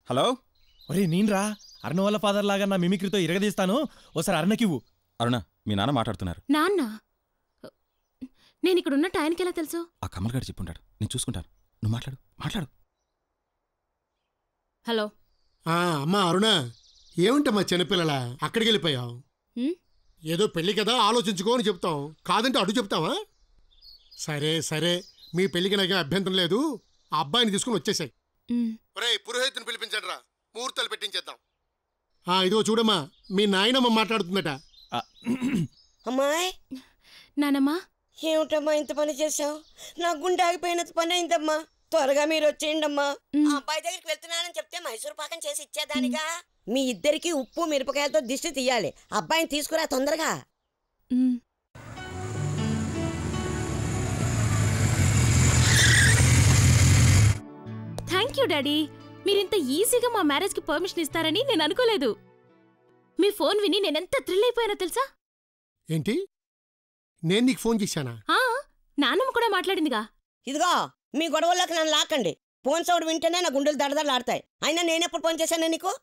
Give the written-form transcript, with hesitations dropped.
Hello. ఒరే నేనురా అరుణ వాళ్ళ ఫాదర్ లాగా నా మిమిక్రీతో ఇరగదీస్తాను. ఓసారి అరుణకివ్వు. అరుణ, మీ నాన్న మాట్లాడుతున్నారు. నాన్న? నేను ఇక్కడ ఉన్నట్టు ఆయనకి ఎలా తెలుసు? ఆ కమల్ గారు చెప్పుంటాడు, నేను చూసుకుంటాను. నువ్వు మాట్లాడు. హలో. అమ్మా అరుణ, ఏమిటమ్మా చిన్నపిల్లల అక్కడికి వెళ్ళిపోయావు? ఏదో పెళ్లి కదా ఆలోచించుకో అని చెప్తాం, కాదంటే అడు చెప్తావా? సరే మీ పెళ్లికి నాకేం అభ్యంతరం లేదు. ఆ అబ్బాయిని తీసుకుని వచ్చేసాయి. పురోహితుని పిలిపించండి రా, ముహూర్తాలు పెట్టించేద్దాం. ఇదిగో చూడమ్మా, మీ నాయనమ్మ మాట్లాడుతుందట. అమ్మాయి. నానమ్మా. ఏమిటమ్మా ఇంత పని చేసావు? నా గుండె ఆగిపోయినంత పని అయిందమ్మా. త్వరగా మీరు వచ్చేయండి అమ్మా. ఆ అబ్బాయి దగ్గరికి వెళ్తున్నానని చెప్తే మైసూర్ పాకం చేసి ఇచ్చేదానిగా. మీ ఇద్దరికి ఉప్పు మిరపకాయలతో దిష్టి తీయాలి. అబ్బాయిని తీసుకురా తొందరగా. Thank you daddy. మీరింత ఈజీగా మా మ్యారేజ్కి పర్మిషన్ ఇస్తారని నేను అనుకోలేదు. మీ ఫోన్ విని నేనెంత థ్రిల్ అయిపోయానో తెలుసా? ఏంటి, నేను నీకు ఫోన్ చేశానా? నాన్నమ్మ కూడా మాట్లాడిందిగా. ఇదిగో మీ గొడవల్లోకి నన్ను లాక్కండి. ఫోన్ సౌండ్ వింటేనే నా గుండెలు దడదడలాడతాయి. అయినా నేనెప్పుడు ఫోన్ చేశాను నీకు?